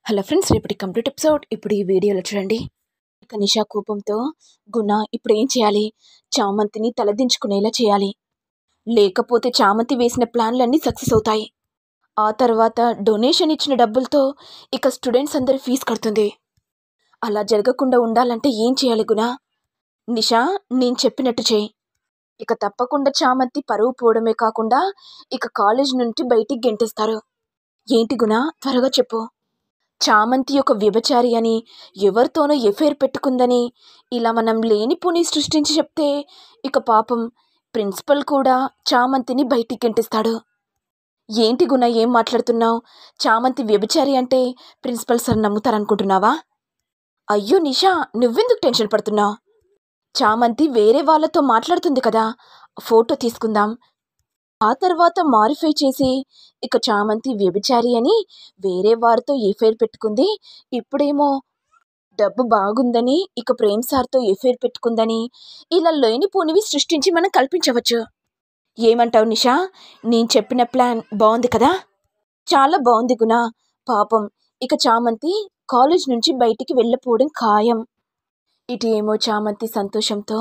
Hello friends, రేపటి complete episode ఇప్పుడు ఈ వీడియోలో చూడండి. ఇక నిషా కోపంతో గుణ ఇప్పుడు ఏం చేయాలి? చామంతిని తలదించుకునేలా చేయాలి. లేకపోతే చామంతి వేసిన ప్లాన్లన్నీ సక్సెస్ అవుతాయి. ఆ తర్వాత డొనేషన్ ఇచ్చిన డబ్బులతో ఇక స్టూడెంట్స్ అందరి ఫీజు కడుతుంది. అలా జరగకుండా ఉండాలంటే ఏం చేయాలి గుణ? నిషా, నేను చెప్పినట్టు చేయి. ఇక తప్పకుండా చామంతి పరువు పోవడమే కాకుండా ఇక కాలేజ్ నుండి బయటికి గెంటేస్తారు. ఏంటి గుణ, త్వరగా చెప్పు. చామంతి ఒక వ్యభిచారి అని, ఎవరితోనో ఎఫైర్ పెట్టుకుందని ఇలా మనం లేనిపోని సృష్టించి చెప్తే ఇక పాపం ప్రిన్సిపల్ కూడా చామంతిని బయటికి గెంటిస్తాడు. ఏంటి గుణ, ఏం మాట్లాడుతున్నావు? చామంతి వ్యభిచారి అంటే ప్రిన్సిపల్ సార్ నమ్ముతారనుకుంటున్నావా? అయ్యో నిషా, నువ్వెందుకు టెన్షన్ పడుతున్నావు? చామంతి వేరే వాళ్ళతో మాట్లాడుతుంది కదా, ఫోటో తీసుకుందాం. ఆ తర్వాత మాడిఫై చేసి ఇక చామంతి వ్యభిచారి అని వేరే వారితో ఎఫైర్ పెట్టుకుంది. ఇప్పుడేమో డబ్బు బాగుందని ఇక ప్రేమ్ సార్తో ఎఫైర్ పెట్టుకుందని ఇలా లేనిపోనివి సృష్టించి మనం కల్పించవచ్చు. ఏమంటావు నిషా? నేను చెప్పిన ప్లాన్ బాగుంది కదా? చాలా బాగుంది గుణ. పాపం ఇక చామంతి కాలేజ్ నుంచి బయటికి వెళ్ళిపోవడం ఖాయం. ఇటు ఏమో చామంతి సంతోషంతో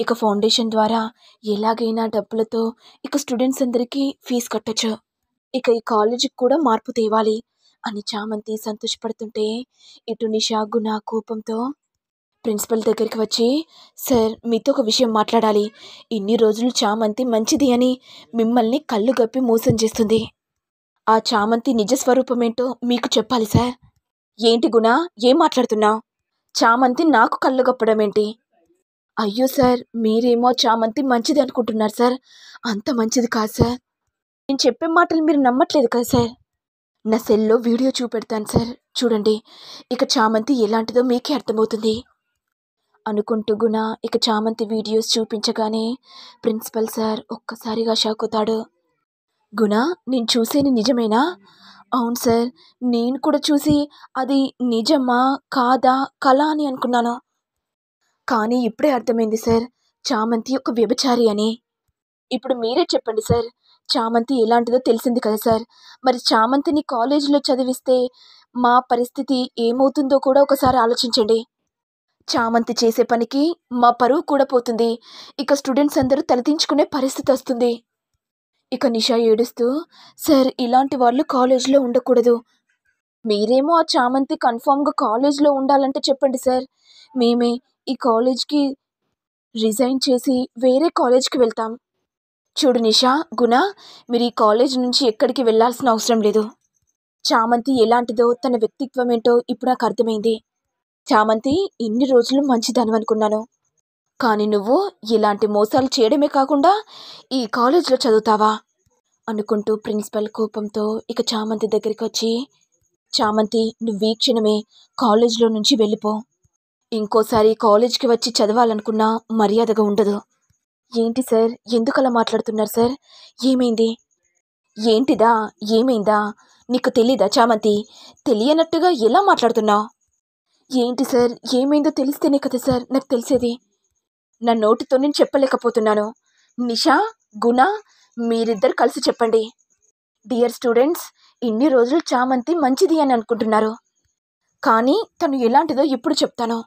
ఇక ఫౌండేషన్ ద్వారా ఎలాగైనా డబ్బులతో ఇక స్టూడెంట్స్ అందరికీ ఫీజు కట్టొచ్చు, ఇక ఈ కాలేజీకి కూడా మార్పు తేవాలి అని చామంతి సంతోషపడుతుంటే ఇటు నిషా గుణ కోపంతో ప్రిన్సిపల్ దగ్గరికి వచ్చి, సార్ మీతో ఒక విషయం మాట్లాడాలి. ఇన్ని రోజులు చామంతి మంచిది అని మిమ్మల్ని కళ్ళు గప్పి మోసం చేస్తుంది. ఆ చామంతి నిజ స్వరూపమేంటో మీకు చెప్పాలి సార్. ఏంటి గుణ, ఏం మాట్లాడుతున్నావు? చామంతి నాకు కళ్ళు గప్పడం ఏంటి? అయ్యో సార్, మీరేమో చామంతి మంచిది అనుకుంటున్నారు సార్. అంత మంచిది కాదు సార్. నేను చెప్పే మాటలు మీరు నమ్మట్లేదు కదా సార్. నా సెల్లో వీడియో చూపెడతాను సార్, చూడండి. ఇక చామంతి ఎలాంటిదో మీకే అర్థమవుతుంది అనుకుంటూ గుణ ఇక చామంతి వీడియోస్ చూపించగానే ప్రిన్సిపల్ సార్ ఒక్కసారిగా షాక్ అవుతాడు. గుణ, నేను చూసేది నిజమేనా? అవును సార్, నేను కూడా చూసి అది నిజమా కాదా కళ అని అనుకున్నాను. కానీ ఇప్పుడే అర్థమైంది సార్, చామంతి ఒక వ్యభిచారి అని. ఇప్పుడు మీరే చెప్పండి సార్, చామంతి ఎలాంటిదో తెలిసింది కదా సార్. మరి చామంతిని కాలేజీలో చదివిస్తే మా పరిస్థితి ఏమవుతుందో కూడా ఒకసారి ఆలోచించండి. చామంతి చేసే పనికి మా పరువు కూడా పోతుంది. ఇక స్టూడెంట్స్ అందరూ తలదించుకునే పరిస్థితి వస్తుంది. ఇక నిషా ఏడుస్తూ, సార్ ఇలాంటి వాళ్ళు కాలేజ్లో ఉండకూడదు. మీరేమో ఆ చామంతి కన్ఫామ్గా కాలేజ్లో ఉండాలంటే చెప్పండి సార్. మేమే ఈ కాలేజ్కి రిజైన్ చేసి వేరే కాలేజ్కి వెళ్తాం. చూడు నిషా, గుణ, మీరు ఈ కాలేజ్ నుంచి ఎక్కడికి వెళ్ళాల్సిన అవసరం లేదు. చామంతి ఎలాంటిదో తన వ్యక్తిత్వం ఏంటో ఇప్పుడు నాకు అర్థమైంది. చామంతి ఇన్ని రోజులు మంచిదని అనుకున్నాను, కానీ నువ్వు ఇలాంటి మోసాలు చేయడమే కాకుండా ఈ కాలేజ్లో చదువుతావా అనుకుంటూ ప్రిన్సిపల్ కోపంతో ఇక చామంతి దగ్గరికి వచ్చి, చామంతి నువ్వు ఈ క్షణమే కాలేజ్లో నుంచి వెళ్ళిపో. ఇంకోసారి కాలేజ్కి వచ్చి చదవాలనుకున్నా మర్యాదగా ఉండదు. ఏంటి సార్, ఎందుకు అలా మాట్లాడుతున్నారు సార్? ఏమైంది? ఏంటిదా ఏమైందా? నీకు తెలీదా చామంతి? తెలియనట్టుగా ఎలా మాట్లాడుతున్నావు? ఏంటి సార్, ఏమైందో తెలిస్తేనే కదా సార్ నాకు తెలిసేది. నా నోటితో నేను చెప్పలేకపోతున్నాను. నిషా, గుణ, మీరిద్దరు కలిసి చెప్పండి. డియర్ స్టూడెంట్స్, ఇన్ని రోజులు చామంతి మంచిది అని అనుకుంటున్నారు, కానీ తను ఎలాంటిదో ఇప్పుడు చెప్తాను.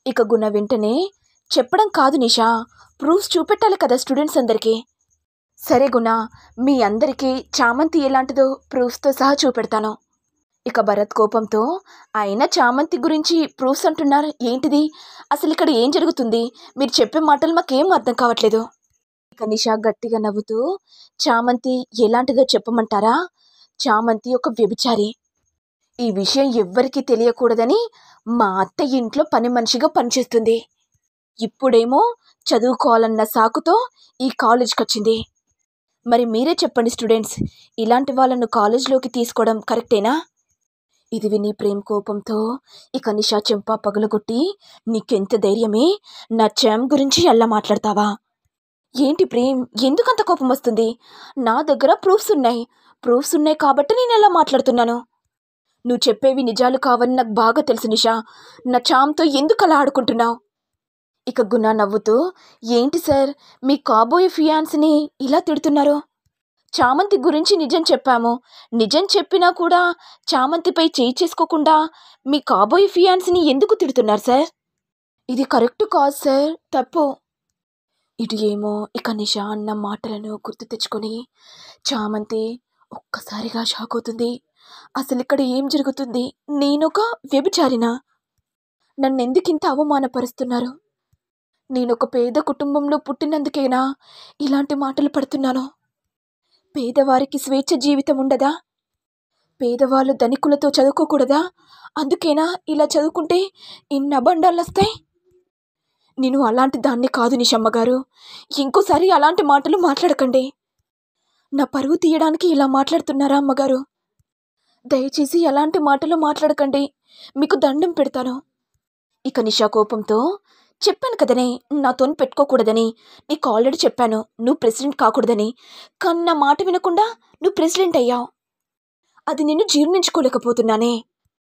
ఇక గుణ వెంటనే, చెప్పడం కాదు నిషా, ప్రూఫ్స్ చూపెట్టాలి కదా స్టూడెంట్స్ అందరికీ. సరే గుణ, మీ అందరికీ చామంతి ఎలాంటిదో ప్రూఫ్స్తో సహా చూపెడతాను. ఇక భరత్ కోపంతో, అయినా చామంతి గురించి ప్రూఫ్స్ అంటున్నారు ఏంటిది? అసలు ఇక్కడ ఏం జరుగుతుంది? మీరు చెప్పే మాటలు మాకేం అర్థం కావట్లేదు. ఇక నిషా గట్టిగా నవ్వుతూ, చామంతి ఎలాంటిదో చెప్పమంటారా? చామంతి ఒక వ్యభిచారి. ఈ విషయం ఎవ్వరికీ తెలియకూడదని మా అత్త ఇంట్లో పని మనిషిగా పనిచేస్తుంది. ఇప్పుడేమో చదువుకోవాలన్న సాకుతో ఈ కాలేజ్కి వచ్చింది. మరి మీరే చెప్పండి స్టూడెంట్స్, ఇలాంటి వాళ్ళను కాలేజ్లోకి తీసుకోవడం కరెక్టేనా? ఇది విని ప్రేమ్ కోపంతో ఇక నిషా చెంప పగలగొట్టి, నీకెంత ధైర్యమే నా చామ్ గురించి అలా మాట్లాడతావా? ఏంటి ప్రేమ్, ఎందుకంత కోపం వస్తుంది? నా దగ్గర ప్రూఫ్స్ ఉన్నాయి కాబట్టి నేను ఎలా మాట్లాడుతున్నాను. నువ్వు చెప్పేవి నిజాలు కావని నాకు బాగా తెలుసు నిషా. నా చామ్తో ఎందుకు అలా ఆడుకుంటున్నావు? ఇక గుణ నవ్వుతూ, ఏంటి సార్, మీ కాబోయే ఫియాన్స్ని ఇలా తిడుతున్నారు? చామంతి గురించి నిజం చెప్పాము. నిజం చెప్పినా కూడా చామంతిపై చేయి చేసుకోకుండా మీ కాబోయే ఫియాన్సీని ఎందుకు తిడుతున్నారు సార్? ఇది కరెక్ట్ కాదు సార్, తప్పు. ఇటు ఏమో ఇక నిషా అన్న మాటలను గుర్తు తెచ్చుకొని చామంతి ఒక్కసారిగా షాక్ అవుతుంది. అసలు ఇక్కడ ఏం జరుగుతుంది? నేనొక వ్యభిచారినా? నన్నెందుకింత అవమానపరుస్తున్నారు? నేనొక పేద కుటుంబంలో పుట్టినందుకేనా ఇలాంటి మాటలు పడుతున్నాను? పేదవారికి స్వేచ్ఛ జీవితం ఉండదా? పేదవాళ్ళు ధనికులతో చదువుకోకూడదా? అందుకేనా ఇలా చదువుకుంటే ఇన్ని అబండాలొస్తాయి? నేను అలాంటి దాన్ని కాదు నిషమ్మగారు. ఇంకోసారి అలాంటి మాటలు మాట్లాడకండి. నా పరువు తీయడానికి ఇలా మాట్లాడుతున్నారా అమ్మగారు? దయచేసి అలాంటి మాటలు మాట్లాడకండి. మీకు దండం పెడతాను. ఇక నిషా కోపంతో, చెప్పాను కదనే నాతోని పెట్టుకోకూడదని. నీకు ఆల్రెడీ చెప్పాను నువ్వు ప్రెసిడెంట్ కాకూడదని. కానీ నా మాట వినకుండా నువ్వు ప్రెసిడెంట్ అయ్యావు. అది నిన్ను జీర్ణించుకోలేకపోతున్నానే.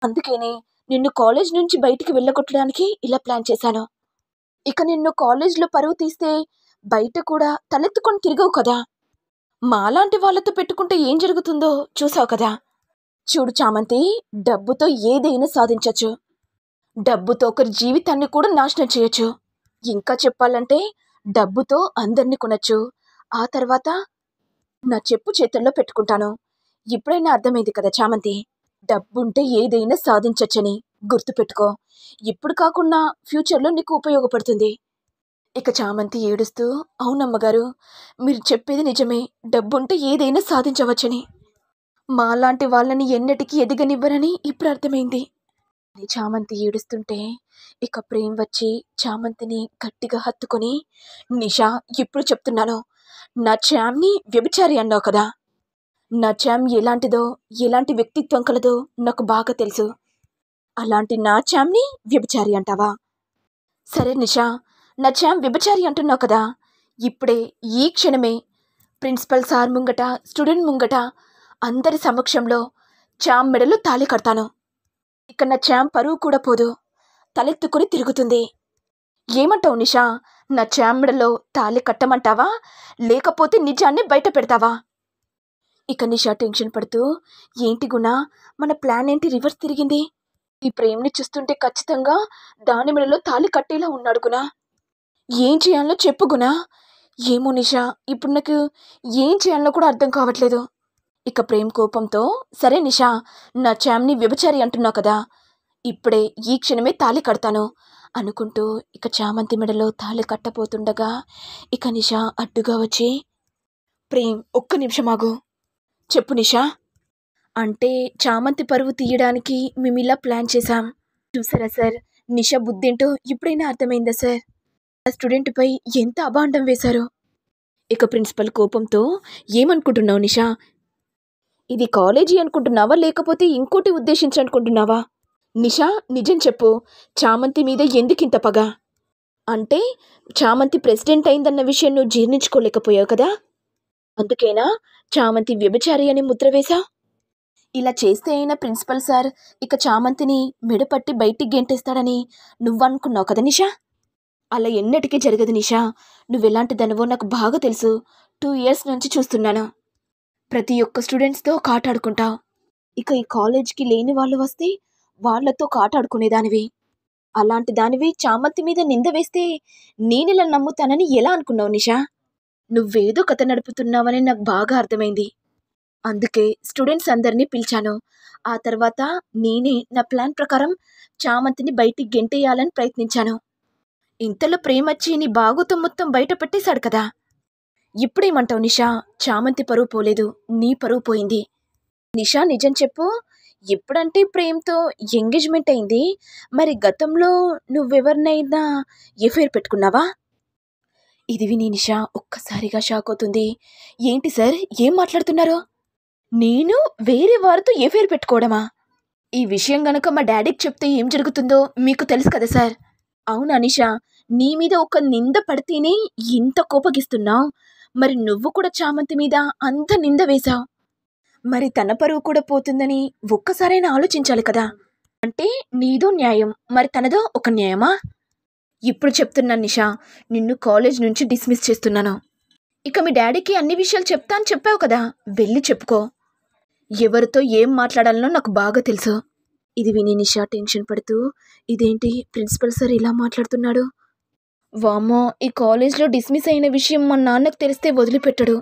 అందుకేనే నిన్ను కాలేజ్ నుంచి బయటికి వెళ్ళగొట్టడానికి ఇలా ప్లాన్ చేశాను. ఇక నిన్ను కాలేజ్లో పరువు తీస్తే బయట కూడా తలెత్తుకొని తిరగవు కదా. మాలాంటి వాళ్ళతో పెట్టుకుంటే ఏం జరుగుతుందో చూసావు కదా. చూడు చామంతి, డబ్బుతో ఏదైనా సాధించచ్చు. డబ్బుతో ఒకరి జీవితాన్ని కూడా నాశనం చేయొచ్చు. ఇంకా చెప్పాలంటే డబ్బుతో అందరినీ కొనచ్చు. ఆ తర్వాత నా చెప్పు చేతుల్లో పెట్టుకుంటాను. ఇప్పుడైనా అర్థమైంది కదా చామంతి, డబ్బుంటే ఏదైనా సాధించచ్చని. గుర్తుపెట్టుకో. ఇప్పుడు కాకుండా ఫ్యూచర్లో నీకు ఉపయోగపడుతుంది. ఇక చామంతి ఏడుస్తూ, అవునమ్మగారు, మీరు చెప్పేది నిజమే. డబ్బుంటే ఏదైనా సాధించవచ్చని. మాలాంటి వాళ్ళని ఎన్నటికీ ఎదగనివ్వరని ఇప్పుడు అర్థమైంది. చామంతి ఏడుస్తుంటే ఇక ప్రేమ్ వచ్చి చామంతిని గట్టిగా హత్తుకొని, నిషా, ఇప్పుడు చెప్తున్నాను, నా చామ్ని వ్యభిచారి అన్నావు కదా. నా చామ్ ఎలాంటిదో, ఎలాంటి వ్యక్తిత్వం కలదో నాకు బాగా తెలుసు. అలాంటి నా చామ్ని వ్యభిచారి అంటావా? సరే నిషా, నా చామ్ వ్యభిచారి అంటున్నావు కదా. ఇప్పుడే ఈ క్షణమే ప్రిన్సిపల్ సార్ ముంగట, స్టూడెంట్ ముంగట, అందరి సమక్షంలో చామ్ మెడలో తాళి కడతాను. ఇక నా చామ్ పరువు కూడా పోదు, తలెత్తుకుని తిరుగుతుంది. ఏమంటావు నిషా? నా చామ్ మెడలో తాళి కట్టమంటావా, లేకపోతే నిజాన్ని బయట పెడతావా? ఇక నిషా టెన్షన్ పడుతూ, ఏంటి గుణ, మన ప్లాన్ ఏంటి రివర్స్ తిరిగింది? ఈ ప్రేమ్ని చూస్తుంటే ఖచ్చితంగా దాని మెడలో తాళి కట్టేలా ఉన్నాడు గుణ. ఏం చేయాలో చెప్పు గుణ. ఏమో నిషా, ఇప్పుడు నాకు ఏం చేయాలో కూడా అర్థం కావట్లేదు. ఇక ప్రేమ్ కోపంతో, సరే నిషా, నా చామ్ని వ్యభిచారి అంటున్నావు కదా, ఇప్పుడే ఈ క్షణమే తాళి కడతాను అనుకుంటూ ఇక చామంతి మెడలో తాళి కట్టపోతుండగా ఇక నిషా అడ్డుగా వచ్చి, ప్రేమ్, ఒక్క నిమిషం ఆగు. చెప్పు నిషా. అంటే చామంతి పరువు తీయడానికి మేము ఇలా ప్లాన్ చేశాం. చూసారా సార్, నిషా బుద్ధేంటో ఇప్పుడైనా అర్థమైందా సార్? ఆ స్టూడెంట్పై ఎంత అభాండం వేశారో. ఇక ప్రిన్సిపల్ కోపంతో, ఏమనుకుంటున్నావు నిషా? ఇది కాలేజీ అనుకుంటున్నావా, లేకపోతే ఇంకోటి ఉద్దేశించి అనుకుంటున్నావా? నిషా, నిజం చెప్పు, చామంతి మీద ఎందుకింత పగ? అంటే చామంతి ప్రెసిడెంట్ అయిందన్న విషయం నువ్వు జీర్ణించుకోలేకపోయావు కదా, అందుకేనా చామంతి వ్యభిచారి అని ముద్ర వేశా? ఇలా చేస్తే అయినా ప్రిన్సిపల్ సార్ ఇక చామంతిని మెడపట్టి బయటికి గెంటేస్తాడని నువ్వనుకున్నావు కదా నిషా? అలా ఎన్నటికీ జరగదు నిషా. నువ్వెలాంటిదనవో నాకు బాగా తెలుసు. 2 years నుంచి చూస్తున్నాను. ప్రతి ఒక్క స్టూడెంట్స్తో కాటాడుకుంటావు. ఇక ఈ కాలేజ్కి లేని వాళ్ళు వస్తే వాళ్లతో కాటాడుకునేదానివి. అలాంటి దానివి చామంతి మీద నింద వేస్తే నేనిలా నమ్ముతానని ఎలా అనుకున్నావు నిషా? నువ్వేదో కథ నడుపుతున్నావని నాకు బాగా అర్థమైంది. అందుకే స్టూడెంట్స్ అందరినీ పిలిచాను. ఆ తర్వాత నేనే నా ప్లాన్ ప్రకారం చామంతిని బయటికి గెంటేయాలని ప్రయత్నించాను. ఇంతలో ప్రేమచ్చి నీ బాగోతం మొత్తం బయట పెట్టేశాడు కదా. ఇప్పుడేమంటావు నిషా? చామంతి పరువు పోలేదు, నీ పరువు పోయింది. నిషా, నిజం చెప్పు, ఎప్పుడంటే ప్రేమ్తో ఎంగేజ్మెంట్ అయింది. మరి గతంలో నువ్వెవరినైనా ఎఫైర్ పెట్టుకున్నావా? ఇది విని నిషా ఒక్కసారిగా షాక్ అవుతుంది. ఏంటి సార్, ఏం మాట్లాడుతున్నారు? నేను వేరే వారితో ఎఫైర్ పెట్టుకోవడమా? ఈ విషయం గనక మా డాడీకి చెప్తే ఏం జరుగుతుందో మీకు తెలుసు కదా సార్. అవునా నిషా, నీ మీద ఒక నింద పడితేనే ఇంత కోపగిస్తున్నావు. మరి నువ్వు కూడా చామంతి మీద అంత నింద వేశావు. మరి తన పరువు కూడా పోతుందని ఒక్కసారైనా ఆలోచించాలి కదా. అంటే నీదో న్యాయం, మరి తనదో ఒక న్యాయమా? ఇప్పుడు చెప్తున్నాను నిషా, నిన్ను కాలేజ్ నుంచి డిస్మిస్ చేస్తున్నాను. ఇక మీ డాడీకి అన్ని విషయాలు చెప్తా అని చెప్పావు కదా, వెళ్ళి చెప్పుకో. ఎవరితో ఏం మాట్లాడాలనో నాకు బాగా తెలుసు. ఇది విని నిషా టెన్షన్ పడుతూ, ఇదేంటి ప్రిన్సిపల్ సార్ ఇలా మాట్లాడుతున్నాడు? వామ్మో, ఈ కాలేజ్లో డిస్మిస్ అయిన విషయం మా నాన్నకు తెలిస్తే వదిలిపెట్టడు.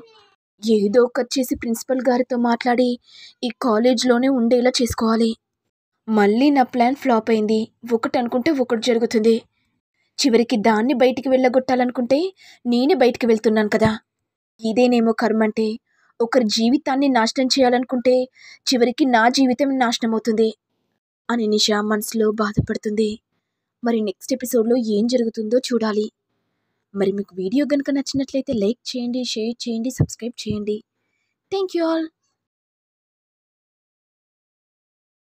ఏదో ఒకటి చేసి ప్రిన్సిపల్ గారితో మాట్లాడి ఈ కాలేజ్లోనే ఉండేలా చేసుకోవాలి. మళ్ళీ నా ప్లాన్ ఫ్లాప్ అయింది. ఒకటి అనుకుంటే ఒకటి జరుగుతుంది. చివరికి దాన్ని బయటికి వెళ్ళగొట్టాలనుకుంటే నేనే బయటికి వెళ్తున్నాను కదా. ఇదేనేమో కర్మంటే, ఒకరి జీవితాన్ని నాశనం చేయాలనుకుంటే చివరికి నా జీవితం నాశనం అవుతుంది అని నిషా మనసులో బాధపడుతుంది. మరి నెక్స్ట్ ఎపిసోడ్లో ఏం జరుగుతుందో చూడాలి. మరి మీకు వీడియో కనుక నచ్చినట్లయితే లైక్ చేయండి, షేర్ చేయండి, సబ్స్క్రైబ్ చేయండి. Thank you all.